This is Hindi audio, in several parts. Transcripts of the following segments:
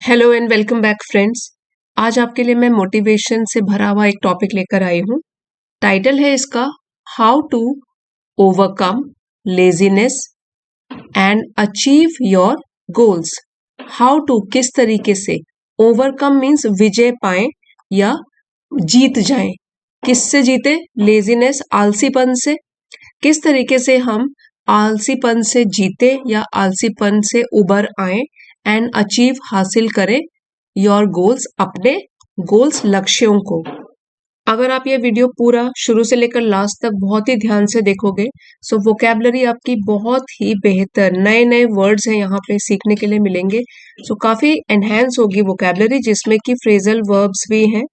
Hello and welcome back friends. आज आपके लिए मैं मोटिवेशन से भरा हुआ एक टॉपिक लेकर आई हूँ। टाइटल है इसका how to overcome laziness and achieve your goals. How to किस तरीके से, ओवरकम मीन्स विजय पाए या जीत जाएं। किससे जीते? लेजीनेस, आलसीपन से। किस तरीके से हम आलसीपन से जीते या आलसीपन से उबर आए एंड अचीव हासिल करें योर गोल्स, अपने गोल्स, लक्ष्यों को। अगर आप ये वीडियो पूरा शुरू से लेकर लास्ट तक बहुत ही ध्यान से देखोगे सो वोकैबुलरी आपकी बहुत ही बेहतर, नए नए वर्ड्स हैं यहाँ पे सीखने के लिए मिलेंगे। सो काफी एनहेंस होगी वोकैबुलरी, जिसमें कि फ्रेजल वर्ब्स भी हैं।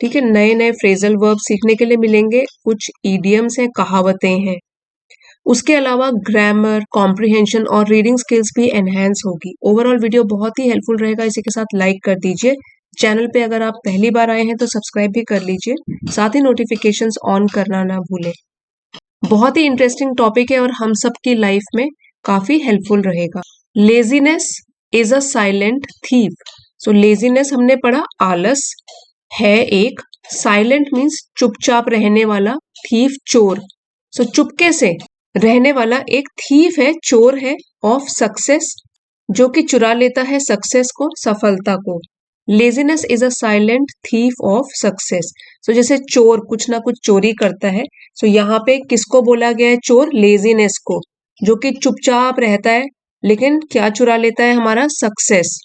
ठीक है, नए नए फ्रेजल वर्ब सीखने के लिए मिलेंगे, कुछ ईडियम्स हैं, कहावतें हैं। उसके अलावा ग्रामर, कॉम्प्रिहेंशन और रीडिंग स्किल्स भी एनहेंस होगी। ओवरऑल वीडियो बहुत ही हेल्पफुल रहेगा। इसी के साथ लाइक कर दीजिए। चैनल पे अगर आप पहली बार आए हैं तो सब्सक्राइब भी कर लीजिए, साथ ही नोटिफिकेशंस ऑन करना ना भूलें। बहुत ही इंटरेस्टिंग टॉपिक है और हम सबकी लाइफ में काफी हेल्पफुल रहेगा। Laziness is a silent thief. So laziness हमने पढ़ा, आलस है एक, साइलेंट मीन्स चुपचाप रहने वाला, थीफ चोर। सो चुपके से रहने वाला एक थीफ है, चोर है, ऑफ सक्सेस, जो कि चुरा लेता है सक्सेस को, सफलता को। Laziness is a silent thief of success. So जैसे चोर कुछ ना कुछ चोरी करता है, सो यहाँ पे किसको बोला गया है? चोर, लेजीनेस को, जो कि चुपचाप रहता है लेकिन क्या चुरा लेता है? हमारा सक्सेस,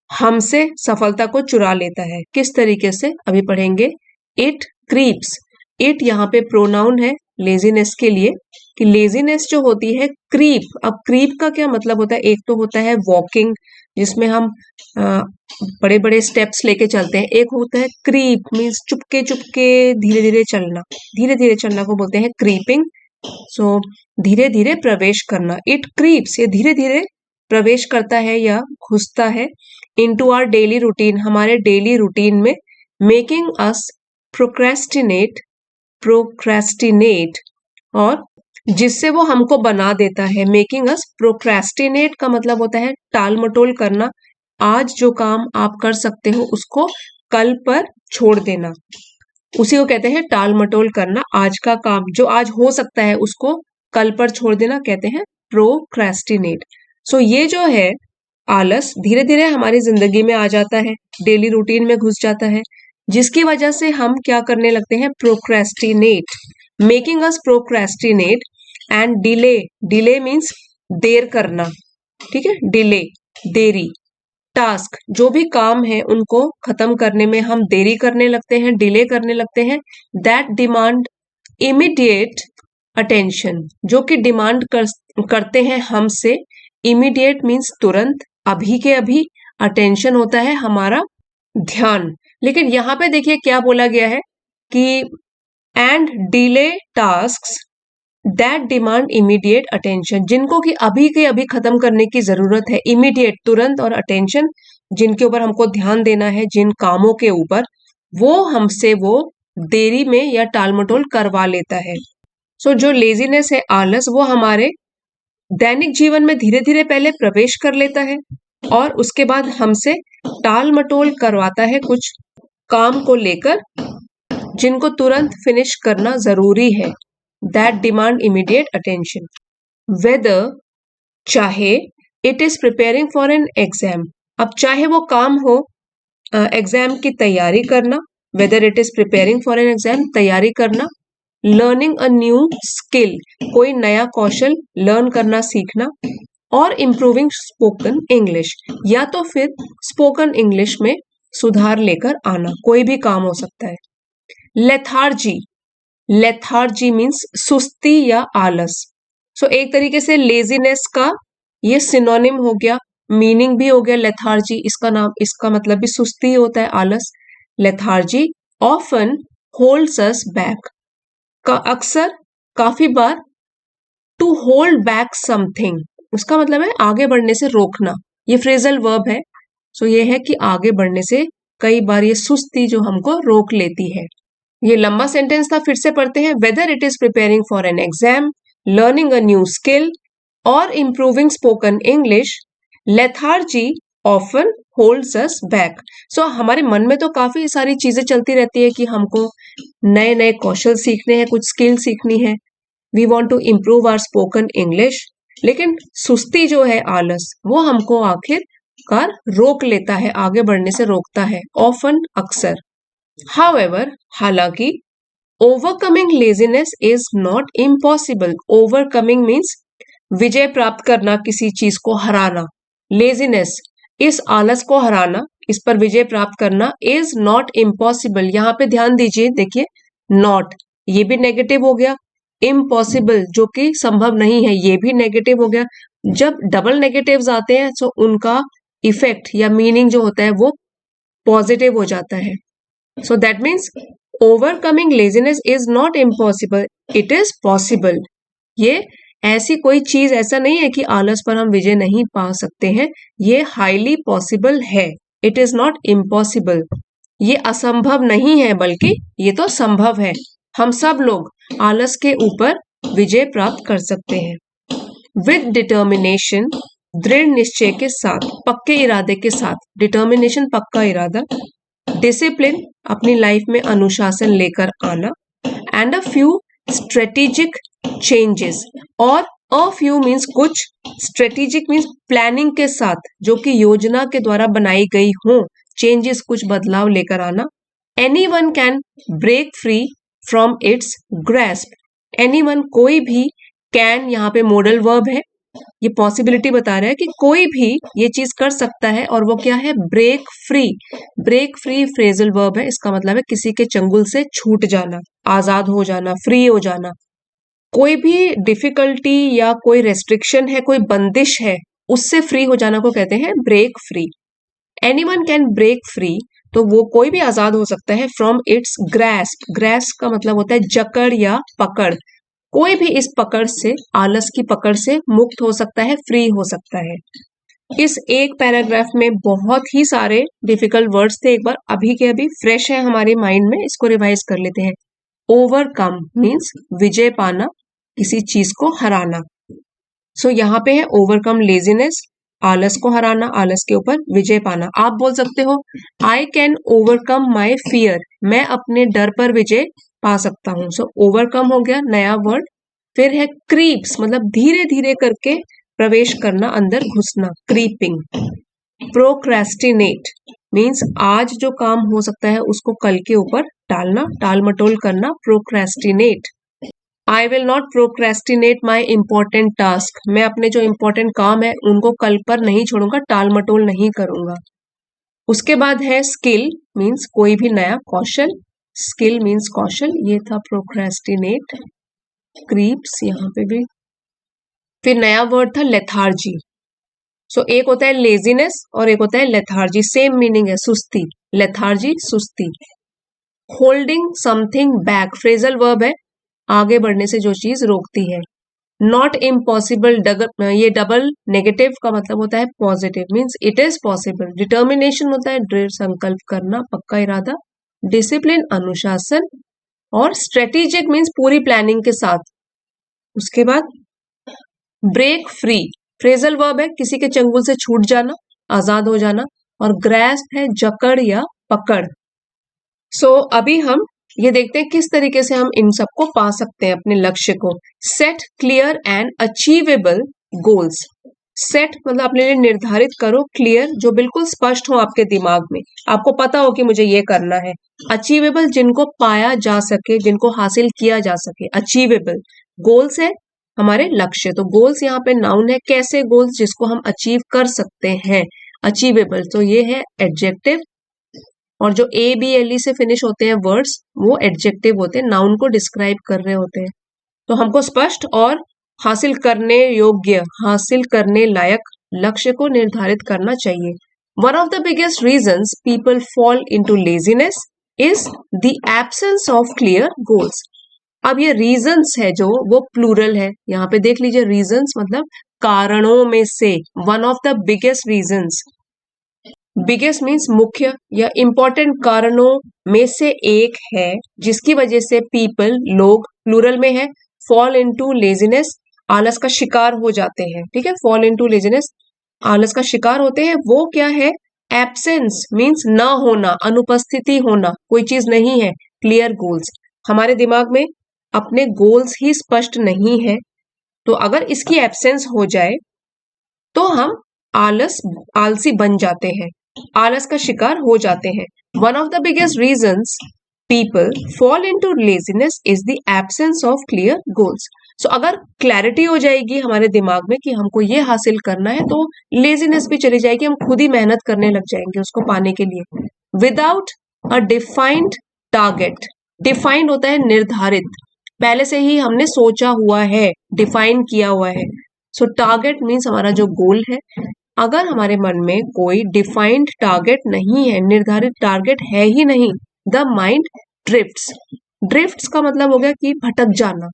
हमसे सफलता को चुरा लेता है। किस तरीके से अभी पढ़ेंगे। इट क्रीप्स, इट यहाँ पे प्रोनाउन है लेजीनेस के लिए, कि लेजीनेस जो होती है क्रीप। अब क्रीप का क्या मतलब होता है? एक तो होता है वॉकिंग, जिसमें हम बड़े बड़े स्टेप्स लेके चलते हैं। एक होता है क्रीप, मीन्स चुपके चुपके धीरे धीरे चलना, धीरे धीरे चलना को बोलते हैं क्रीपिंग। सो धीरे धीरे प्रवेश करना। इट क्रीप्स, ये धीरे धीरे प्रवेश करता है या घुसता है इनटू आवर डेली रूटीन, हमारे डेली रूटीन में, मेकिंग अस प्रोक्रेस्टिनेट, प्रोक्रेस्टिनेट, और जिससे वो हमको बना देता है। मेकिंग अस प्रोक्रेस्टिनेट का मतलब होता है टाल मटोल करना। आज जो काम आप कर सकते हो उसको कल पर छोड़ देना, उसी को कहते हैं टाल मटोल करना। आज का काम जो आज हो सकता है उसको कल पर छोड़ देना कहते हैं प्रोक्रेस्टिनेट। सो ये जो है आलस धीरे धीरे हमारी जिंदगी में आ जाता है, डेली रूटीन में घुस जाता है, जिसकी वजह से हम क्या करने लगते हैं? Procrastinate, making us procrastinate and delay. Delay means there करना, ठीक है, डिले, देरी। टास्क, जो भी काम है उनको खत्म करने में हम देरी करने लगते हैं, डिले करने लगते हैं। दैट डिमांड इमीडिएट अटेंशन, जो कि डिमांड करते हैं हमसे। इमीडिएट मीन्स तुरंत, अभी के अभी। अटेंशन होता है हमारा ध्यान। लेकिन यहाँ पे देखिए क्या बोला गया है कि and delay tasks that demand immediate attention, जिनको कि अभी के अभी खत्म करने की जरूरत है। इमीडिएट, तुरंत, और अटेंशन, जिनके ऊपर हमको ध्यान देना है, जिन कामों के ऊपर, वो हमसे वो देरी में या टालमटोल करवा लेता है। सो जो लेजीनेस है, आलस, वो हमारे दैनिक जीवन में धीरे धीरे पहले प्रवेश कर लेता है और उसके बाद हमसे टाल मटोल करवाता है कुछ काम को लेकर, जिनको तुरंत फिनिश करना जरूरी है। That demand immediate attention. Whether, चाहे, it is preparing for an exam. अब चाहे वो काम हो एग्जाम की तैयारी करना, whether it is preparing for an exam, तैयारी करना। लर्निंग अ न्यू स्किल, कोई नया कौशल लर्न करना, सीखना। और इम्प्रूविंग स्पोकन इंग्लिश, या तो फिर स्पोकन इंग्लिश में सुधार लेकर आना, कोई भी काम हो सकता है। लेथार्जी, लेथार्जी मीन्स सुस्ती या आलस। सो एक तरीके से लेजीनेस का ये सिनोनिम हो गया, मीनिंग भी हो गया लेथार्जी। इसका नाम, इसका मतलब भी सुस्ती होता है, आलस। Lethargy often holds us back, का अक्सर, काफी बार। टू होल्ड बैक समथिंग, उसका मतलब है आगे बढ़ने से रोकना। ये फ्रेजल वर्ब है। सो ये है कि आगे बढ़ने से कई बार ये सुस्ती जो हमको रोक लेती है। ये लंबा सेंटेंस था, फिर से पढ़ते हैं। Whether it is preparing for an exam, learning a new skill और improving spoken English, lethargy often holds us back. So हमारे मन में तो काफी सारी चीजें चलती रहती है कि हमको नए नए कौशल सीखने हैं, कुछ स्किल सीखनी है, we want to improve our spoken English, लेकिन सुस्ती जो है, आलस, वो हमको आखिरकार रोक लेता है, आगे बढ़ने से रोकता है, ऑफन, अक्सर. However, हालांकि overcoming laziness is not impossible. Overcoming means विजय प्राप्त करना, किसी चीज को हराना. लेजीनेस, इस आलस को हराना, इस पर विजय प्राप्त करना, इज नॉट इम्पॉसिबल. यहाँ पे ध्यान दीजिए, देखिए नॉट, ये भी नेगेटिव हो गया. इम्पॉसिबल, जो कि संभव नहीं है, ये भी नेगेटिव हो गया. जब डबल नेगेटिव्स आते हैं तो उनका इफेक्ट या मीनिंग जो होता है वो पॉजिटिव हो जाता है. So that means overcoming laziness is not impossible, it is possible. ये ऐसी कोई चीज ऐसा नहीं है कि आलस पर हम विजय नहीं पा सकते हैं, ये हाईली पॉसिबल है. इट इज नॉट इम्पॉसिबल, ये असंभव नहीं है, बल्कि ये तो संभव है. हम सब लोग आलस के ऊपर विजय प्राप्त कर सकते हैं. विद डिटर्मिनेशन, दृढ़ निश्चय के साथ, पक्के इरादे के साथ. डिटर्मिनेशन पक्का इरादा. डिसिप्लिन, अपनी लाइफ में अनुशासन लेकर आना. And a few strategic changes, और अ फ्यू मीन्स कुछ, स्ट्रेटेजिक मीन्स प्लानिंग के साथ, जो कि योजना के द्वारा बनाई गई हो, चेंजेस कुछ बदलाव लेकर आना. Anyone can break free from its grasp. Anyone, कोई भी, कैन यहाँ पे मॉडल वर्ब है, ये पॉसिबिलिटी बता रहा है कि कोई भी ये चीज कर सकता है, और वो क्या है, break free. Break free phrasal verb है, इसका मतलब है किसी के चंगुल से छूट जाना, आजाद हो जाना, फ्री हो जाना. कोई भी डिफिकल्टी या कोई रेस्ट्रिक्शन है, कोई बंदिश है, उससे फ्री हो जाना को कहते हैं break free. Anyone can break free, तो वो कोई भी आजाद हो सकता है. फ्रॉम इट्स ग्रैस्प, ग्रैस्प का मतलब होता है जकड़ या पकड़. कोई भी इस पकड़ से, आलस की पकड़ से मुक्त हो सकता है, फ्री हो सकता है. इस एक पैराग्राफ में बहुत ही सारे डिफिकल्ट वर्ड्स थे, एक बार अभी के अभी फ्रेश है हमारे माइंड में, इसको रिवाइज कर लेते हैं. ओवरकम मीन्स विजय पाना, किसी चीज को हराना. सो यहाँ पे है ओवरकम लेजीनेस, आलस को हराना, आलस के ऊपर विजय पाना. आप बोल सकते हो I can overcome my fear, मैं अपने डर पर विजय पा सकता हूं. सो ओवरकम हो गया नया वर्ड. फिर है क्रीप्स, मतलब धीरे धीरे करके प्रवेश करना, अंदर घुसना, क्रीपिंग. प्रोक्रेस्टिनेट मीन्स आज जो काम हो सकता है उसको कल के ऊपर टालना, टाल मटोल करना, procrastinate. I will not procrastinate my important task, मैं अपने जो इंपॉर्टेंट काम है उनको कल पर नहीं छोड़ूंगा, टाल मटोल नहीं करूंगा. उसके बाद है स्किल, मीन्स कोई भी नया कौशल. स्किल मीन्स कौशल, ये था प्रोक्रेस्टिनेट, क्रीप्स यहाँ पे भी. फिर नया वर्ड था लेथार्जी. सो एक होता है लेजीनेस और एक होता है लेथार्जी, सेम मीनिंग है, सुस्ती. लेथार्जी सुस्ती. Holding something back, phrasal verb है, आगे बढ़ने से जो चीज रोकती है. नॉट इम्पॉसिबल, ये डबल नेगेटिव का मतलब होता है positive, means it is possible. Determination होता है दृढ़ संकल्प करना, पक्का इरादा. डिसिप्लिन अनुशासन, और स्ट्रेटेजिक मीन्स पूरी प्लानिंग के साथ. उसके बाद ब्रेक फ्री, फ्रेजल वर्ब है, किसी के चंगुल से छूट जाना, आजाद हो जाना. और ग्रैस्प है जकड़ या पकड़. सो अभी हम ये देखते हैं किस तरीके से हम इन सबको पा सकते हैं, अपने लक्ष्य को. Set clear and achievable goals. Set मतलब अपने लिए निर्धारित करो, क्लियर जो बिल्कुल स्पष्ट हो आपके दिमाग में, आपको पता हो कि मुझे ये करना है. अचीवेबल जिनको पाया जा सके, जिनको हासिल किया जा सके, अचीवेबल. गोल्स है हमारे लक्ष्य, तो गोल्स यहाँ पे नाउन है. कैसे गोल्स, जिसको हम अचीव कर सकते हैं, अचीवेबल. तो ये है एडजेक्टिव, और जो ABLE से फिनिश होते हैं वर्ड्स वो एडजेक्टिव होते हैं, नाउन को डिस्क्राइब कर रहे होते हैं. तो हमको स्पष्ट और हासिल करने योग्य, हासिल करने लायक लक्ष्य को निर्धारित करना चाहिए. One of the biggest reasons people fall into laziness is the absence of clear goals. अब ये रीजंस है जो, वो प्लूरल है, यहाँ पे देख लीजिए. रीजंस मतलब कारणों में से, one of the biggest reasons. Biggest means मुख्य या इंपॉर्टेंट कारणों में से एक है, जिसकी वजह से पीपल, लोग, प्लूरल में है, फॉल इनटू लेजीनेस, आलस का शिकार हो जाते हैं. ठीक है, फॉल इनटू लेजीनेस. आलस का शिकार होते हैं वो क्या है? एब्सेंस मीन्स न होना, अनुपस्थिति होना, कोई चीज नहीं है। क्लियर गोल्स, हमारे दिमाग में अपने गोल्स ही स्पष्ट नहीं है, तो अगर इसकी एब्सेंस हो जाए तो हम आलसी बन जाते हैं, आलस का शिकार हो जाते हैं। One of the biggest reasons people fall into laziness is the absence of clear goals. So अगर क्लैरिटी हो जाएगी हमारे दिमाग में कि हमको ये हासिल करना है, तो लेजीनेस भी चली जाएगी, हम खुद ही मेहनत करने लग जाएंगे उसको पाने के लिए। Without a defined target, defined होता है निर्धारित, पहले से ही हमने सोचा हुआ है, डिफाइन किया हुआ है। सो टारगेट मीन्स हमारा जो गोल है, अगर हमारे मन में कोई डिफाइंड टारगेट नहीं है, निर्धारित टारगेट है ही नहीं, द माइंड ड्रिफ्ट्स। ड्रिफ्ट्स का मतलब हो गया कि भटक जाना,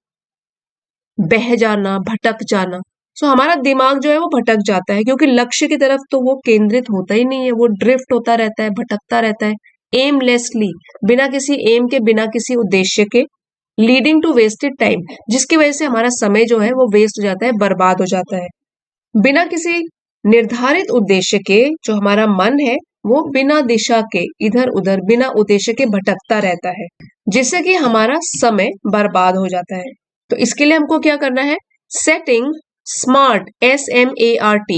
बह जाना, भटक जाना। सो हमारा दिमाग जो है वो भटक जाता है, क्योंकि लक्ष्य की तरफ तो वो केंद्रित होता ही नहीं है, वो ड्रिफ्ट होता रहता है, भटकता रहता है एमलेसली, बिना किसी एम के, बिना किसी उद्देश्य के, लीडिंग टू वेस्टेड टाइम, जिसकी वजह से हमारा समय जो है वो वेस्ट हो जाता है, बर्बाद हो जाता है। बिना किसी निर्धारित उद्देश्य के जो हमारा मन है वो बिना दिशा के इधर उधर बिना उद्देश्य के भटकता रहता है, जिससे कि हमारा समय बर्बाद हो जाता है। तो इसके लिए हमको क्या करना है? सेटिंग स्मार्ट, SMART,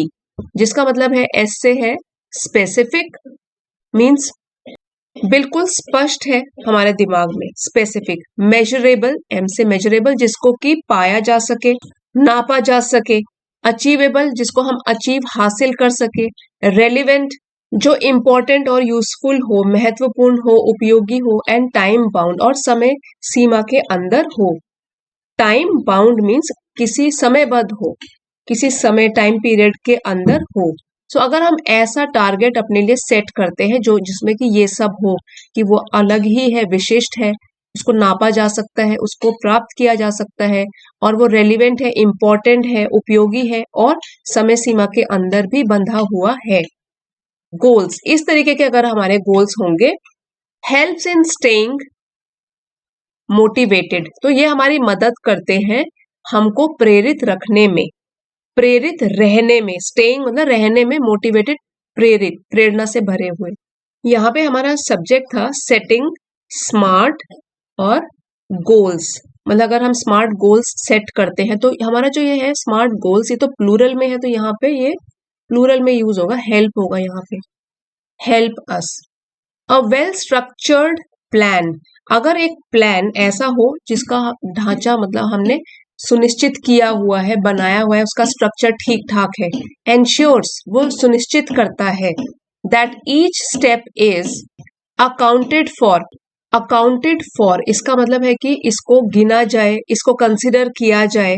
जिसका मतलब है एस से है स्पेसिफिक, मीन्स बिल्कुल स्पष्ट है हमारे दिमाग में, स्पेसिफिक। मेजरेबल, M से मेजरेबल, जिसको कि पाया जा सके, नापा जा सके। अचीवेबल, जिसको हम अचीव हासिल कर सके। रेलिवेंट, जो इम्पोर्टेंट और यूजफुल हो, महत्वपूर्ण हो, उपयोगी हो। एंड टाइम बाउंड, और समय सीमा के अंदर हो। टाइम बाउंड मीन्स किसी समयबद्ध हो, किसी समय टाइम पीरियड के अंदर हो। सो अगर हम ऐसा टारगेट अपने लिए सेट करते हैं जो जिसमें कि ये सब हो, कि वो अलग ही है, विशिष्ट है, उसको नापा जा सकता है, उसको प्राप्त किया जा सकता है, और वो रेलिवेंट है, इम्पोर्टेंट है, उपयोगी है, और समय सीमा के अंदर भी बंधा हुआ है। गोल्स, इस तरीके के अगर हमारे गोल्स होंगे, हेल्प्स इन स्टेइंग मोटिवेटेड, तो ये हमारी मदद करते हैं हमको प्रेरित रखने में, प्रेरित रहने में। स्टेइंग मतलब रहने में, मोटिवेटेड प्रेरित, प्रेरणा से भरे हुए। यहाँ पे हमारा सब्जेक्ट था सेटिंग स्मार्ट और गोल्स, मतलब अगर हम स्मार्ट गोल्स सेट करते हैं तो हमारा जो ये है स्मार्ट गोल्स, ये तो प्लूरल में है, तो यहाँ पे ये प्लूरल में यूज होगा, हेल्प होगा यहाँ पे, help us. A well structured plan, अगर एक प्लान ऐसा हो जिसका ढांचा मतलब हमने सुनिश्चित किया हुआ है, बनाया हुआ है, उसका स्ट्रक्चर ठीक ठाक है। एंश्योर्स, वो सुनिश्चित करता है that each step is accounted for. Accounted for इसका मतलब है कि इसको गिना जाए, इसको कंसिडर किया जाए।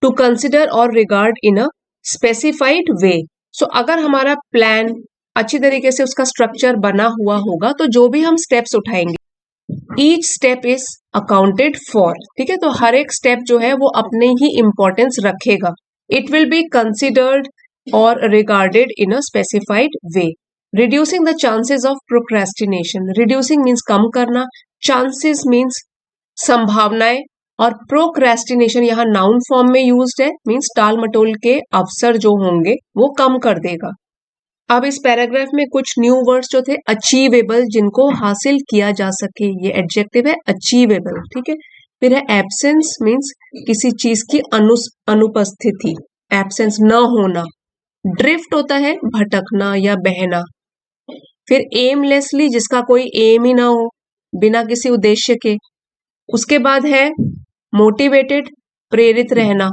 टू कंसिडर और रिगार्ड इन अ स्पेसिफाइड वे। सो अगर हमारा प्लान अच्छी तरीके से उसका स्ट्रक्चर बना हुआ होगा, तो जो भी हम स्टेप्स उठाएंगे, each step is accounted for, ठीक है, तो हर एक स्टेप जो है वो अपने ही इंपॉर्टेंस रखेगा। इट विल बी कंसिडर्ड और regarded in a specified way. Reducing the chances of procrastination, reducing means कम करना, चांसेस मीन्स संभावनाएं, और प्रोक्रेस्टिनेशन यहाँ नाउन फॉर्म में यूज्ड है, मीन्स टाल मटोल के अवसर जो होंगे वो कम कर देगा। अब इस पैराग्राफ में कुछ न्यू वर्ड्स जो थे, अचीवेबल, जिनको हासिल किया जा सके, ये एडजेक्टिव है, अचीवेबल, ठीक है। फिर है एब्सेंस, मीन्स किसी चीज की अनुपस्थिति, एब्सेंस न होना। ड्रिफ्ट होता है भटकना या बहना। फिर एमलेसली, जिसका कोई एम ही ना हो, बिना किसी उद्देश्य के। उसके बाद है मोटिवेटेड, प्रेरित रहना।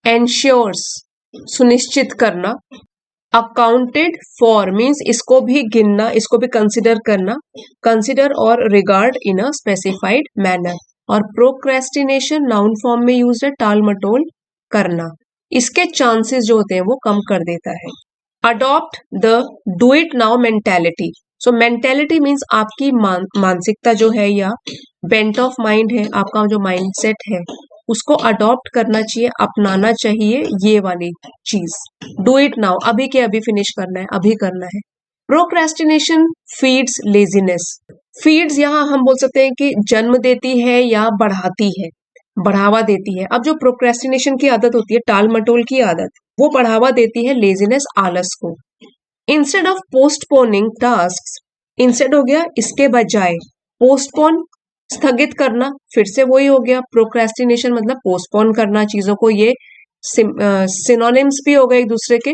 एंश्योर्स, सुनिश्चित करना। अकाउंटेड फॉर मीन्स इसको भी गिनना, इसको भी कंसिडर करना, कंसिडर और regard in a specified manner. और प्रोक्रेस्टिनेशन नाउन फॉर्म में यूज है, टाल मटोल करना, इसके चांसेस जो होते हैं वो कम कर देता है। Adopt the do it now mentality. So mentality means आपकी मानसिकता जो है, या बेंट ऑफ माइंड है, आपका जो माइंडसेट है, उसको अडॉप्ट करना चाहिए, अपनाना चाहिए ये वाली चीज। डू इट नाउ, अभी के अभी फिनिश करना है, अभी करना है। Procrastination feeds laziness. फीड्स यहाँ हम बोल सकते हैं कि जन्म देती है या बढ़ाती है। बढ़ावा देती है। अब जो प्रोक्रेस्टिनेशन की आदत होती है, टाल मटोल की आदत, वो बढ़ावा देती है लेजीनेस, आलस को। Instead of postponing task, instead हो गया इसके बजाय, पोस्टपोन स्थगित करना, फिर से वही हो गया, प्रोक्रेस्टिनेशन मतलब पोस्टपोन करना चीजों को, ये सिनोनिम्स भी हो गए एक दूसरे के।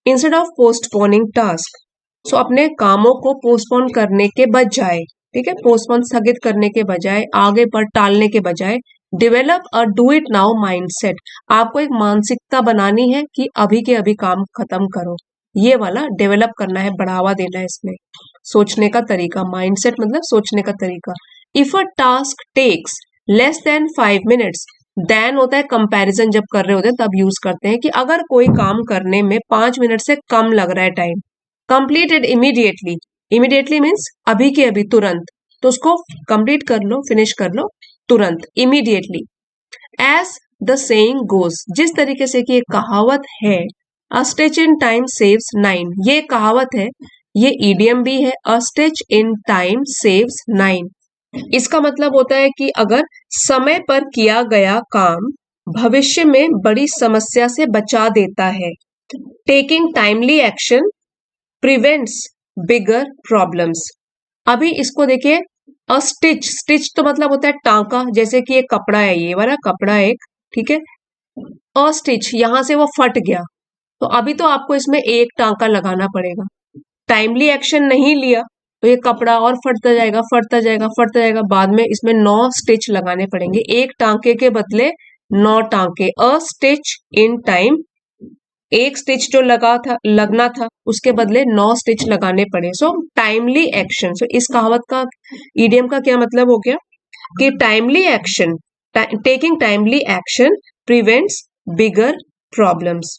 इंस्टेड ऑफ पोस्टपोनिंग टास्क, सो अपने कामों को पोस्टपोन करने के बजाय, ठीक है, पोस्टपोन स्थगित करने के बजाय, आगे पर टालने के बजाय, develop a do it now mindset, आपको एक मानसिकता बनानी है कि अभी के अभी काम खत्म करो, ये वाला डेवलप करना है, बढ़ावा देना है इसमें। सोचने का तरीका, माइंडसेट मतलब सोचने का तरीका। If a task takes less than 5 minutes, then होता है कंपैरिजन, जब कर रहे होते हैं तब यूज करते हैं कि अगर कोई काम करने में 5 मिनट से कम लग रहा है time, completed immediately, immediately means अभी के अभी, तुरंत, तो उसको कंप्लीट कर लो, फिनिश कर लो तुरंत, immediately. As the saying goes, जिस तरीके से कि एक कहावत है, a stitch in time saves 9, ये कहावत है, ये ईडियम भी है, a stitch in time saves 9। इसका मतलब होता है कि अगर समय पर किया गया काम भविष्य में बड़ी समस्या से बचा देता है। टेकिंग टाइमली एक्शन प्रिवेंट्स बिगर प्रॉब्लम्स। अभी इसको देखिए, अ स्टिच, स्टिच तो मतलब होता है टांका, जैसे कि एक कपड़ा है, ये वाला कपड़ा एक, ठीक है, अ स्टिच, यहां से वो फट गया, तो अभी तो आपको इसमें एक टांका लगाना पड़ेगा। टाइमली एक्शन नहीं लिया तो ये कपड़ा और फटता जाएगा, फटता जाएगा, फटता जाएगा, बाद में इसमें 9 स्टिच लगाने पड़ेंगे, एक टांके के बदले 9 टांके। अ स्टिच इन टाइम, एक स्टिच जो लगा था, लगना था, उसके बदले 9 स्टिच लगाने पड़े। सो टाइमली एक्शन, सो इस कहावत का, ईडियम का क्या मतलब हो गया कि timely action, taking timely action prevents बिगर प्रॉब्लम्स,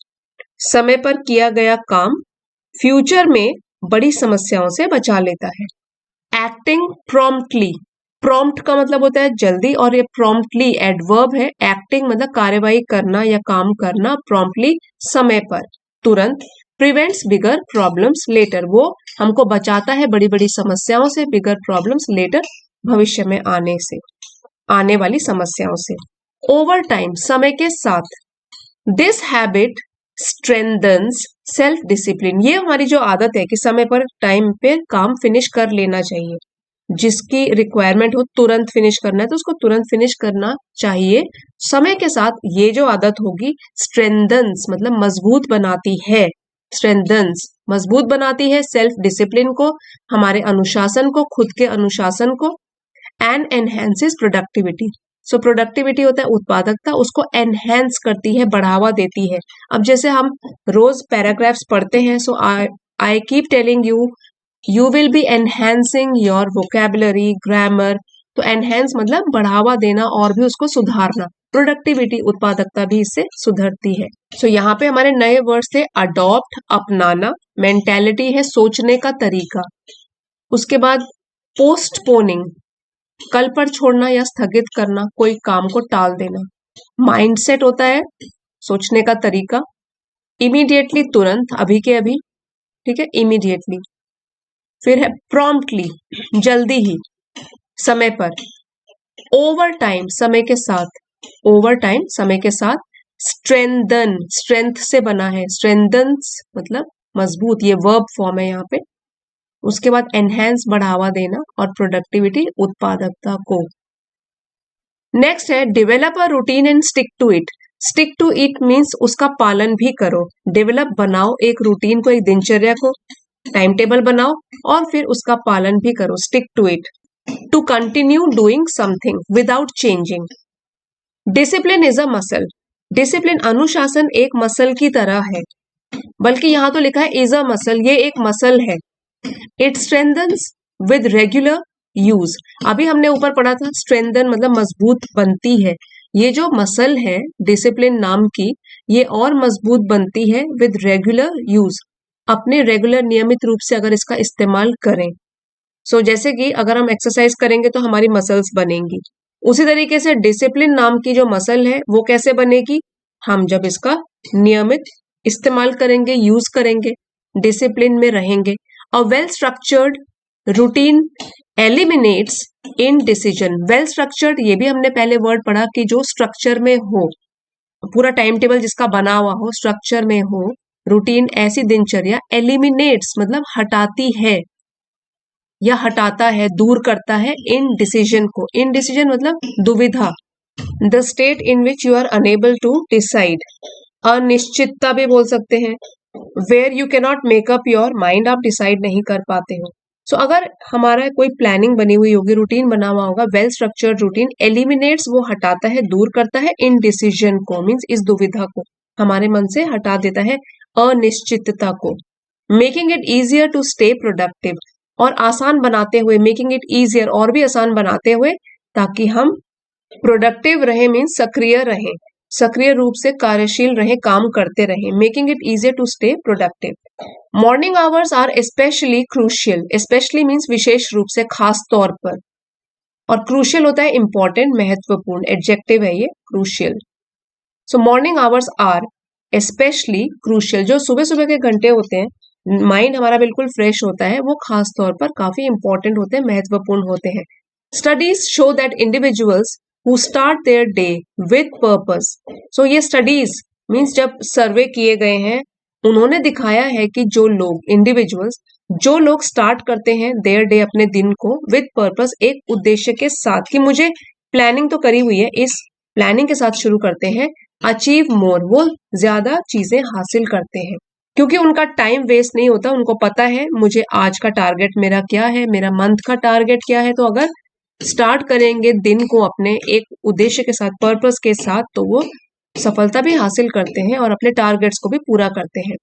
समय पर किया गया काम फ्यूचर में बड़ी समस्याओं से बचा लेता है। एक्टिंग प्रॉम्प्टली, प्रॉम्प्ट का मतलब होता है जल्दी, और ये प्रॉम्प्टली एडवर्ब है। एक्टिंग मतलब कार्यवाही करना या काम करना, प्रॉम्प्टली समय पर, तुरंत। प्रिवेंट्स बिगर प्रॉब्लम्स लेटर, वो हमको बचाता है बड़ी बड़ी समस्याओं से, बिगर प्रॉब्लम्स लेटर, भविष्य में आने से, आने वाली समस्याओं से। ओवर टाइम, समय के साथ, this habit strengthens self discipline, ये हमारी जो आदत है कि समय पर टाइम पे काम फिनिश कर लेना चाहिए, जिसकी रिक्वायरमेंट हो तुरंत फिनिश करना है तो उसको तुरंत फिनिश करना चाहिए। समय के साथ ये जो आदत होगी, स्ट्रेंथन्स मतलब मजबूत बनाती है, स्ट्रेंथन्स मजबूत बनाती है सेल्फ डिसिप्लिन को, हमारे अनुशासन को, खुद के अनुशासन को। And enhances productivity, so productivity होता है उत्पादकता, उसको एनहेंस करती है, बढ़ावा देती है। अब जैसे हम रोज पैराग्राफ्स पढ़ते हैं, so I keep telling you, you will be enhancing your vocabulary, grammar, तो एनहेंस मतलब बढ़ावा देना और भी उसको सुधारना, प्रोडक्टिविटी, उत्पादकता भी इससे सुधरती है। सो यहाँ पे हमारे नए वर्ड्स थे, अडॉप्ट अपनाना, मेंटेलिटी है सोचने का तरीका, उसके बाद पोस्टपोनिंग कल पर छोड़ना या स्थगित करना, कोई काम को टाल देना। माइंडसेट होता है सोचने का तरीका। इमीडिएटली तुरंत, अभी के अभी, ठीक है, इमीडिएटली। फिर है प्रॉम्प्टली, जल्दी ही, समय पर। ओवर टाइम, समय के साथ, ओवर टाइम समय के साथ। स्ट्रेंथन, स्ट्रेंथ से बना है, स्ट्रेंथन्स मतलब मजबूत, ये वर्ब फॉर्म है यहाँ पे। उसके बाद एनहेंस बढ़ावा देना, और प्रोडक्टिविटी उत्पादकता को। नेक्स्ट है develop a routine and stick to it. Stick to it means उसका पालन भी करो। डेवलप बनाओ एक रूटीन को, एक दिनचर्या को, टाइम टेबल बनाओ और फिर उसका पालन भी करो, stick to it. To continue doing something without changing. Discipline is a muscle, discipline अनुशासन एक मसल की तरह है, बल्कि यहां तो लिखा है इज अ मसल, ये एक मसल है। It strengthens with regular use, अभी हमने ऊपर पढ़ा था स्ट्रेंथन मतलब मजबूत बनती है, ये जो मसल है डिसिप्लिन नाम की, ये और मजबूत बनती है विद रेगुलर यूज, अपने रेगुलर नियमित रूप से अगर इसका इस्तेमाल करें। सो जैसे कि अगर हम एक्सरसाइज करेंगे तो हमारी मसल्स बनेंगी, उसी तरीके से डिसिप्लिन नाम की जो मसल है वो कैसे बनेगी, हम जब इसका नियमित इस्तेमाल करेंगे, यूज करेंगे, डिसिप्लिन में रहेंगे। A well structured routine eliminates indecision. Well structured, ये भी हमने पहले वर्ड पढ़ा कि जो स्ट्रक्चर में हो, पूरा टाइम टेबल जिसका बना हुआ हो, स्ट्रक्चर में हो, रूटीन ऐसी दिनचर्या एलिमिनेट्स मतलब हटाती है या हटाता है, दूर करता है इनडिसीजन को। इनडिसीजन मतलब दुविधा, the state in which you are unable to decide. अनिश्चितता भी बोल सकते हैं, where you can not make up your mind, आप डिसाइड नहीं कर पाते हो। सो अगर हमारा कोई प्लानिंग बनी हुई होगी, रूटीन बना हुआ होगा, वेल स्ट्रक्चर्ड रूटीन, एलिमिनेट्स वो हटाता है, दूर करता है इनडिसीजन को, मीन्स इस दुविधा को हमारे मन से हटा देता है, अनिश्चितता को। Making it easier to stay productive, और आसान बनाते हुए, मेकिंग इट इजियर और भी आसान बनाते हुए, ताकि हम प्रोडक्टिव रहे, मीन्स सक्रिय रहे, सक्रिय रूप से कार्यशील रहे, काम करते रहे। Making it easier to stay productive. Morning hours are specially crucial, specially means विशेष रूप से, खास तौर पर, और क्रूशियल होता है इंपॉर्टेंट, महत्वपूर्ण, एडजेक्टिव है ये crucial. So morning hours are specially crucial, जो सुबह सुबह के घंटे होते हैं, माइंड हमारा बिल्कुल फ्रेश होता है, वो खास तौर पर काफी इंपॉर्टेंट होते हैं, महत्वपूर्ण होते हैं। Studies show that individuals who start their day with purpose. So ये स्टडीज मीन्स जब सर्वे किए गए हैं, उन्होंने दिखाया है कि जो लोग, इंडिविजुअल्स, जो लोग स्टार्ट करते हैं देयर डे, अपने दिन को, विद पर्पस, एक उद्देश्य के साथ, कि मुझे प्लानिंग तो करी हुई है, इस प्लानिंग के साथ शुरू करते हैं, अचीव मोर, वो ज्यादा चीजें हासिल करते हैं, क्योंकि उनका टाइम वेस्ट नहीं होता, उनको पता है मुझे आज का टारगेट मेरा क्या है, मेरा मंथ का टारगेट क्या है। तो अगर स्टार्ट करेंगे दिन को अपने एक उद्देश्य के साथ, पर्पस के साथ, तो वो सफलता भी हासिल करते हैं और अपने टारगेट्स को भी पूरा करते हैं।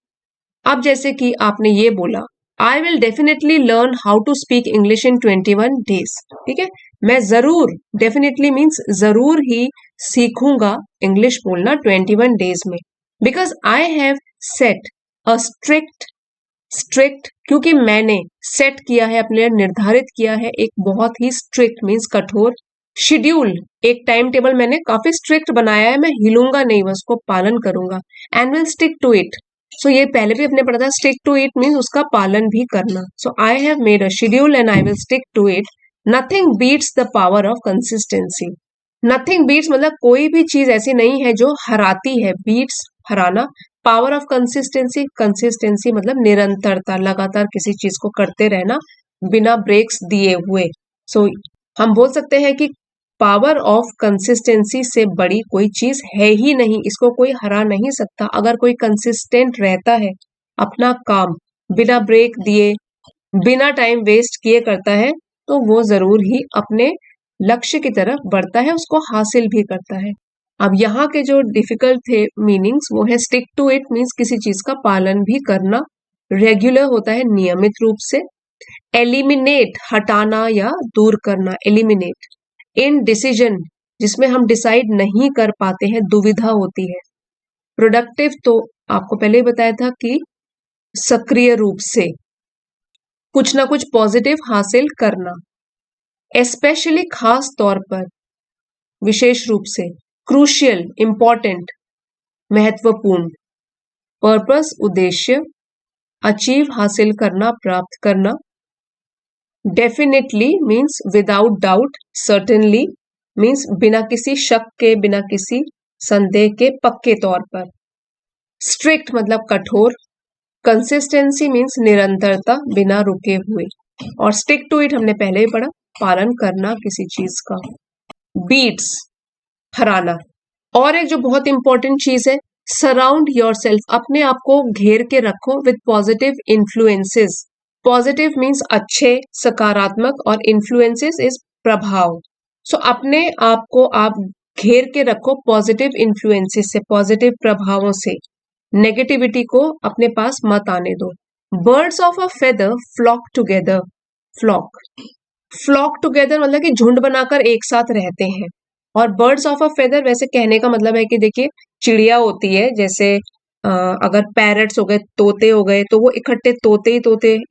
अब जैसे कि आपने ये बोला, I will definitely learn how to speak English in 21 days, ठीक है, मैं जरूर, डेफिनेटली मीन्स जरूर ही सीखूंगा इंग्लिश बोलना 21 डेज में, because I have set a strict, क्योंकि मैंने सेट किया है, अपने लिए निर्धारित किया है एक बहुत ही स्ट्रिक्ट मीन्स कठोर, शेड्यूल, एक टाइम टेबल मैंने काफी स्ट्रिक्ट बनाया है, मैं हिलूंगा नहीं, मैं उसको पालन करूंगा, and will stick to it. So ये पहले भी अपने पढ़ा था, स्टिक टू इट मीन्स उसका पालन भी करना। So I have made a schedule and I will stick to it. Nothing beats the power of consistency. Nothing beats मतलब कोई भी चीज ऐसी नहीं है जो हराती है, beats Hariana, power of consistency, consistency मतलब निरंतरता, लगातार किसी चीज को करते रहना बिना ब्रेक्स दिए हुए। सो हम बोल सकते हैं कि पावर ऑफ कंसिस्टेंसी से बड़ी कोई चीज है ही नहीं, इसको कोई हरा नहीं सकता। अगर कोई कंसिस्टेंट रहता है, अपना काम बिना ब्रेक दिए, बिना टाइम वेस्ट किए करता है, तो वो जरूर ही अपने लक्ष्य की तरफ बढ़ता है, उसको हासिल भी करता है। अब यहाँ के जो डिफिकल्ट थे मीनिंग्स, वो है स्टिक टू इट मीन्स किसी चीज का पालन भी करना, रेगुलर होता है नियमित रूप से, एलिमिनेट हटाना या दूर करना, एलिमिनेट, इनडिसीजन जिसमें हम डिसाइड नहीं कर पाते हैं, दुविधा होती है, प्रोडक्टिव तो आपको पहले ही बताया था कि सक्रिय रूप से कुछ ना कुछ पॉजिटिव हासिल करना, स्पेशली खास तौर पर, विशेष रूप से, क्रूशियल इंपॉर्टेंट महत्वपूर्ण, पर्पस उद्देश्य, अचीव हासिल करना, प्राप्त करना, definitely means without doubt, certainly means बिना किसी शक के, बिना किसी संदेह के, पक्के तौर पर, स्ट्रिक्ट मतलब कठोर, कंसिस्टेंसी मीन्स निरंतरता बिना रुके हुए, और स्टिक टू इट हमने पहले ही पढ़ा, पालन करना किसी चीज का। बीट्स हराना, और एक जो बहुत इंपॉर्टेंट चीज है, सराउंड योर सेल्फ, अपने आप को घेर के रखो with positive influences. Positive means अच्छे, सकारात्मक, और इन्फ्लुएंसेस इज प्रभाव। सो अपने आप को आप घेर के रखो पॉजिटिव इन्फ्लुएंसेस से, पॉजिटिव प्रभावों से, नेगेटिविटी को अपने पास मत आने दो। Birds of a feather flock together, flock together मतलब कि झुंड बनाकर एक साथ रहते हैं, और बर्ड्स ऑफ अ फेदर वैसे कहने का मतलब है कि देखिए चिड़िया होती है, जैसे अगर पैरट्स हो गए, तोते हो गए, तो वो इकट्ठे तोते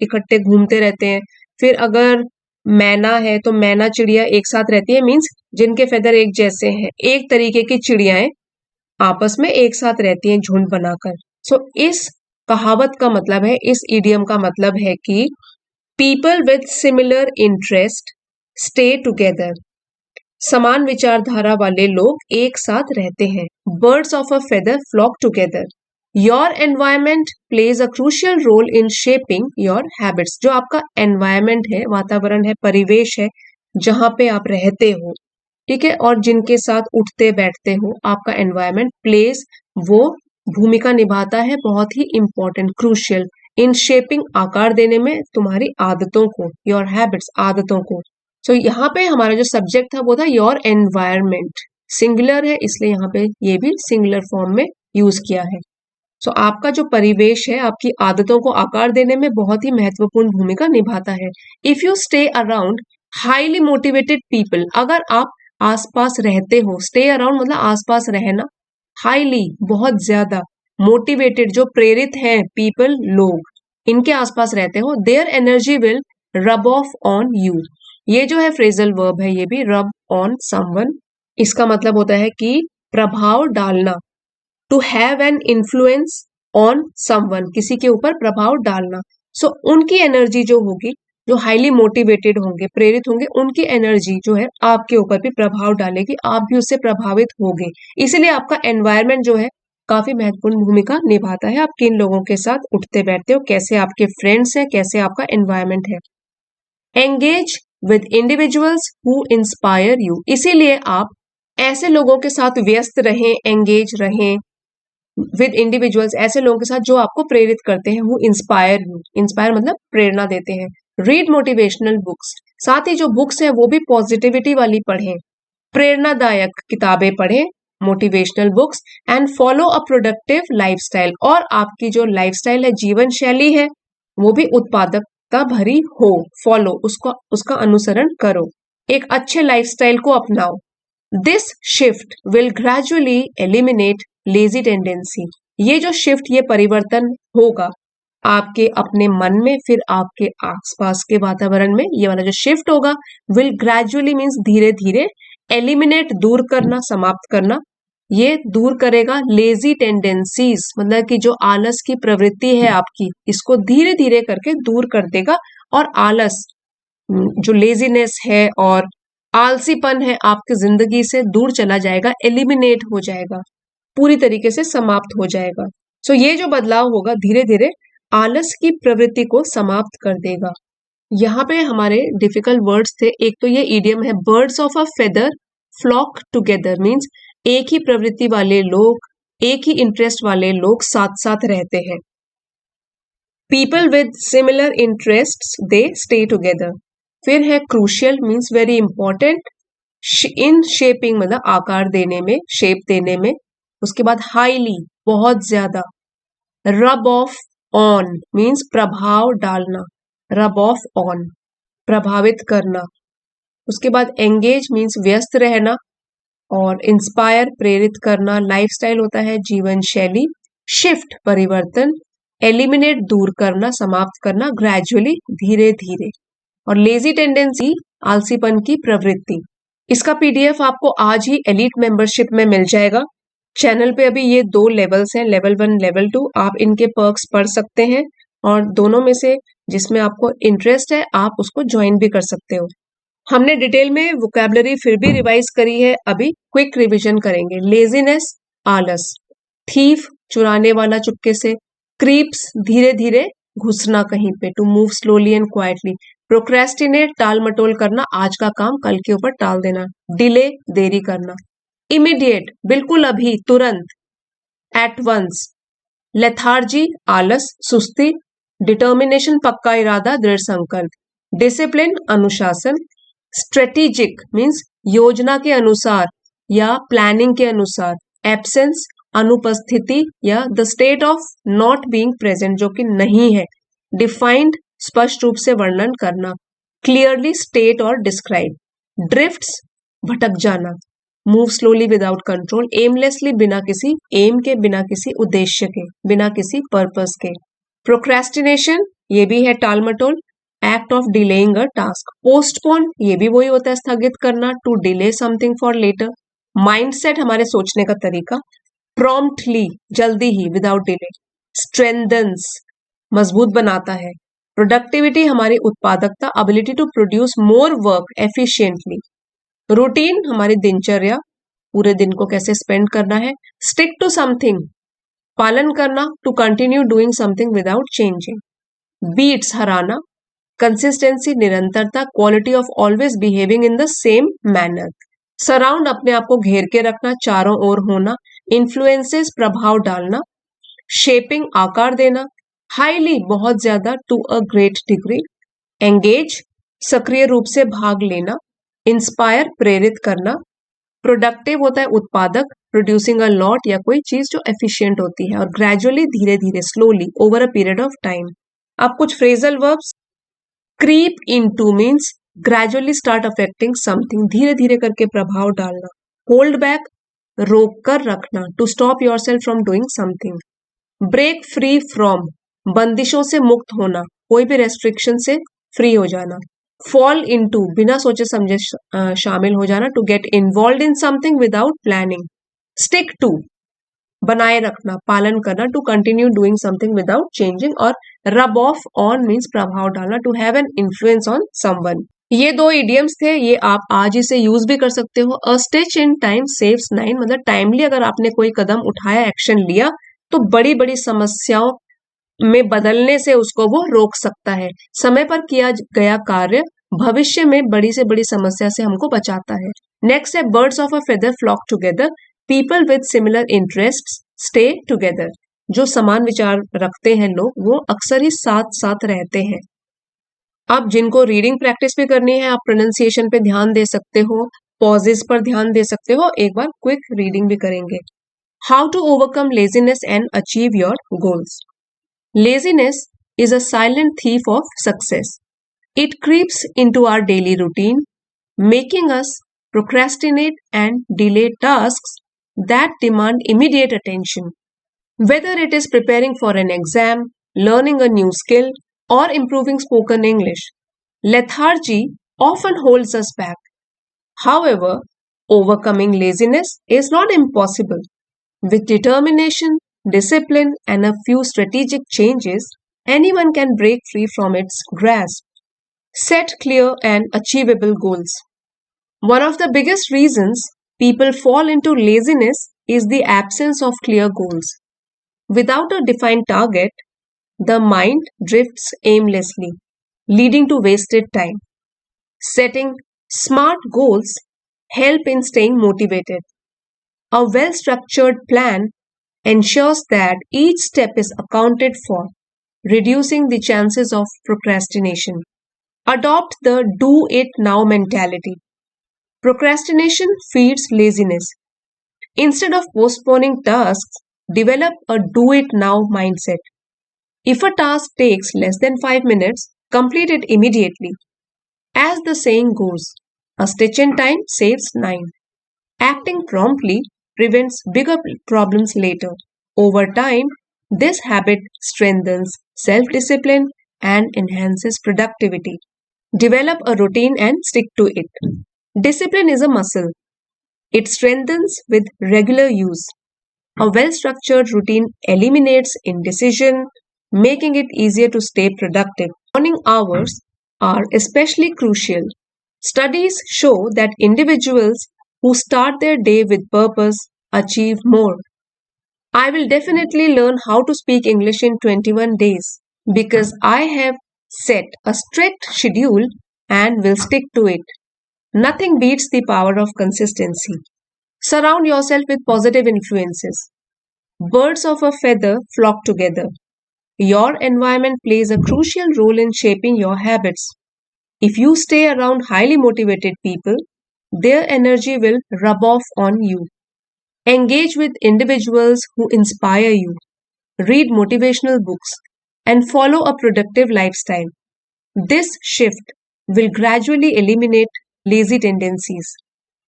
इकट्ठे घूमते रहते हैं। फिर अगर मैना है तो मैना चिड़िया एक साथ रहती है, मीन्स जिनके फेदर एक जैसे हैं, एक तरीके की चिड़ियाएं आपस में एक साथ रहती हैं झुंड बनाकर। सो इस कहावत का मतलब है, इस इडियम का मतलब है कि people with similar interest stay together, समान विचारधारा वाले लोग एक साथ रहते हैं। Birds of a feather flock together. Your environment plays a crucial role in shaping your habits, जो आपका एनवायरमेंट है, वातावरण है, परिवेश है, जहां पे आप रहते हो, ठीक है, और जिनके साथ उठते बैठते हो, आपका एनवायरमेंट प्लेज वो भूमिका निभाता है, बहुत ही इंपॉर्टेंट, क्रूशियल, इन शेपिंग, आकार देने में तुम्हारी आदतों को, योर हैबिट्स, आदतों को। सो यहाँ पे हमारा जो सब्जेक्ट था वो था योर एनवायरमेंट, सिंगुलर है इसलिए यहाँ पे ये भी सिंगुलर फॉर्म में यूज किया है। सो आपका जो परिवेश है आपकी आदतों को आकार देने में बहुत ही महत्वपूर्ण भूमिका निभाता है। If you stay around highly motivated people, अगर आप आसपास रहते हो, स्टे अराउंड मतलब आसपास रहना, हाईली बहुत ज्यादा, मोटिवेटेड जो प्रेरित हैं, पीपल लोग, इनके आसपास रहते हो, देयर एनर्जी विल रब ऑफ ऑन यू। ये जो है फ्रेजल वर्ब है, ये भी रब ऑन समवन, इसका मतलब होता है कि प्रभाव डालना, to have an influence on someone, किसी के ऊपर प्रभाव डालना। सो उनकी एनर्जी जो होगी, जो हाईली मोटिवेटेड होंगे, प्रेरित होंगे, उनकी एनर्जी जो है आपके ऊपर भी प्रभाव डालेगी, आप भी उससे प्रभावित होगे। इसीलिए आपका एनवायरमेंट जो है काफी महत्वपूर्ण भूमिका निभाता है। आप किन लोगों के साथ उठते बैठते हो, कैसे आपके फ्रेंड्स हैं, कैसे आपका एनवायरमेंट है। Engage with individuals who inspire you, इसीलिए आप ऐसे लोगों के साथ व्यस्त रहें, एंगेज रहें विद इंडिविजुअल्स, ऐसे लोगों के साथ जो आपको प्रेरित करते हैं, हु इंस्पायर यू, इंस्पायर मतलब प्रेरणा देते हैं। रीड मोटिवेशनल बुक्स, साथ ही जो बुक्स है वो भी पॉजिटिविटी वाली पढ़ें, प्रेरणादायक किताबें पढ़ें, motivational books, and follow a productive lifestyle, और आपकी जो लाइफस्टाइल है, जीवन शैली है, वो भी उत्पादकता भरी हो, फॉलो, उसका अनुसरण करो, एक अच्छे लाइफस्टाइल को अपनाओ। This shift will gradually eliminate lazy tendency, ये जो शिफ्ट, ये परिवर्तन होगा आपके अपने मन में, फिर आपके आसपास के वातावरण में, ये वाला जो शिफ्ट होगा, विल ग्रेजुअली मीन्स धीरे धीरे, एलिमिनेट दूर करना, समाप्त करना, ये दूर करेगा लेजी टेंडेंसीज, मतलब कि जो आलस की प्रवृत्ति है आपकी, इसको धीरे धीरे करके दूर कर देगा, और आलस, जो लेजीनेस है और आलसीपन है, आपकी जिंदगी से दूर चला जाएगा, एलिमिनेट हो जाएगा, पूरी तरीके से समाप्त हो जाएगा। सो ये जो बदलाव होगा धीरे धीरे आलस की प्रवृत्ति को समाप्त कर देगा। यहाँ पे हमारे डिफिकल्ट वर्ड्स थे, एक तो ये इडियम है, birds of a feather flock together, means एक ही प्रवृत्ति वाले लोग, एक ही इंटरेस्ट वाले लोग साथ साथ रहते हैं। People with similar interests they stay together. फिर है crucial, means very important, in shaping मतलब आकार देने में, शेप देने में। उसके बाद हाईली, बहुत ज्यादा, रब ऑफ ऑन मीन्स प्रभाव डालना, रब ऑफ ऑन, प्रभावित करना। उसके बाद एंगेज मीन्स व्यस्त रहना, और इंस्पायर प्रेरित करना, लाइफस्टाइल होता है जीवन शैली, शिफ्ट परिवर्तन, एलिमिनेट दूर करना, समाप्त करना, ग्रेजुअली धीरे धीरे, और लेजी टेंडेंसी आलसीपन की प्रवृत्ति। इसका पीडीएफ आपको आज ही एलीट मेंबरशिप में मिल जाएगा। चैनल पे अभी ये 2 लेवल्स हैं, लेवल 1 लेवल 2, आप इनके पर्क्स पढ़ सकते हैं, और दोनों में से जिसमें आपको इंटरेस्ट है आप उसको ज्वाइन भी कर सकते हो। हमने डिटेल में वोकैबुलरी फिर भी रिवाइज करी है, अभी क्विक रिवीजन करेंगे। लेजीनेस आलस, थीफ चुराने वाला चुपके से, क्रीप्स धीरे धीरे घुसना कहीं पे, to move slowly and quietly, procrastinate टाल मटोल करना, आज का काम कल के ऊपर टाल देना, डिले देरी करना, इमीडिएट बिल्कुल अभी, तुरंत, एट वंस, लेथार्जी आलस सुस्ती, डिटर्मिनेशन पक्का इरादा दृढ़ संकल्प, डिसिप्लिन अनुशासन, स्ट्रेटेजिक मीन्स योजना के अनुसार या प्लानिंग के अनुसार, एब्सेंस अनुपस्थिति या the state of not being present जो कि नहीं है, डिफाइंड स्पष्ट रूप से वर्णन करना, क्लियरली स्टेट और डिस्क्राइब, ड्रिफ्ट्स भटक जाना, move slowly without control, aimlessly बिना किसी एम के, बिना किसी उद्देश्य के, बिना किसी पर्पस के, प्रोक्रेस्टिनेशन ये भी है टाल मटोल, act of delaying a task, postpone ये भी वही होता है स्थगित करना, to delay something for later, mindset हमारे सोचने का तरीका, प्रॉम्प्टली जल्दी ही, विदाउट डिले, स्ट्रेंथन्स मजबूत बनाता है, प्रोडक्टिविटी हमारी उत्पादकता, ability to produce more work efficiently. Routine हमारी दिनचर्या, पूरे दिन को कैसे स्पेंड करना है। स्टिक टू समथिंग, पालन करना, to continue doing something without changing. Beats हराना, कंसिस्टेंसी निरंतरता, quality of always behaving in the same manner. Surround अपने आप को घेर के रखना, चारों ओर होना। इन्फ्लुएंसेस प्रभाव डालना। शेपिंग आकार देना। हाईली बहुत ज्यादा, to a great degree. Engage सक्रिय रूप से भाग लेना। इंस्पायर प्रेरित करना। प्रोडक्टिव होता है उत्पादक, प्रोड्यूसिंग अ लॉट या कोई चीज जो एफिशिएंट होती है। और ग्रेजुअली धीरे धीरे, slowly, over a period of time. अब कुछ phrasal verbs. Creep into means gradually start affecting something, धीरे धीरे करके प्रभाव डालना। होल्ड बैक रोक कर रखना, to stop yourself from doing something. Break free from बंदिशों से मुक्त होना, कोई भी रेस्ट्रिक्शन से फ्री हो जाना। फॉल इनटू बिना सोचे समझे शामिल हो जाना, to get involve in something without planning. Stick to बनाए रखना, पालन करना, to continue doing something without changing. और रब ऑफ ऑन मीन्स प्रभाव डालना, to have an influence on someone. ये 2 इडियम्स थे, ये आप आज इसे यूज भी कर सकते हो। अ स्टिच इन टाइम सेव्स 9, मतलब टाइमली अगर आपने कोई कदम उठाया, एक्शन लिया, तो बड़ी बड़ी समस्याओं में बदलने से उसको वो रोक सकता है। समय पर किया गया कार्य भविष्य में बड़ी से बड़ी समस्या से हमको बचाता है। नेक्स्ट है birds of a feather flock together, people with similar interests stay together. जो समान विचार रखते हैं लोग, वो अक्सर ही साथ साथ रहते हैं। अब जिनको रीडिंग प्रैक्टिस भी करनी है, आप प्रोनाउंसिएशन पे ध्यान दे सकते हो, पॉजेस पर ध्यान दे सकते हो। एक बार क्विक रीडिंग भी करेंगे। How to overcome laziness and achieve your goals. Laziness is a silent thief of success. It creeps into our daily routine, making us procrastinate and delay tasks that demand immediate attention. Whether it is preparing for an exam, learning a new skill, or improving spoken English, lethargy often holds us back. However, overcoming laziness is not impossible. With determination, discipline, and a few strategic changes, anyone can break free from its grasp. Set clear and achievable goals. One of the biggest reasons people fall into laziness is the absence of clear goals. Without a defined target, the mind drifts aimlessly, leading to wasted time. Setting smart goals help in staying motivated. A well-structured plan ensures that each step is accounted for, reducing the chances of procrastination. Adopt the do it now mentality. Procrastination feeds laziness. Instead of postponing tasks, develop a do it now mindset. If a task takes less than 5 minutes, complete it immediately. As the saying goes, a stitch in time saves 9. Acting promptly prevents bigger problems later. Over time, this habit strengthens self-discipline and enhances productivity. Develop a routine and stick to it. Discipline is a muscle. It strengthens with regular use. A well-structured routine eliminates indecision, making it easier to stay productive. Morning hours are especially crucial. Studies show that individuals who start their day with purpose achieve more. I will definitely learn how to speak English in 21 days because I have set a strict schedule and will stick to it. Nothing beats the power of consistency. Surround yourself with positive influences. Birds of a feather flock together. Your environment plays a crucial role in shaping your habits. If you stay around highly motivated people, their energy will rub off on you. Engage with individuals who inspire you. Read motivational books and follow a productive lifestyle. This shift will gradually eliminate lazy tendencies.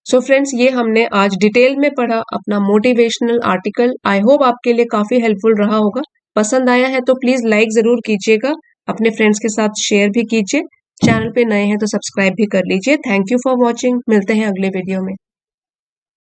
So friends, ये हमने आज डिटेल में पढ़ा अपना मोटिवेशनल आर्टिकल। आई होप आपके लिए काफी हेल्पफुल रहा होगा। पसंद आया है तो प्लीज लाइक जरूर कीजिएगा, अपने फ्रेंड्स के साथ शेयर भी कीजिए। चैनल पे नए हैं तो सब्सक्राइब भी कर लीजिए। Thank you for watching. मिलते हैं अगले वीडियो में।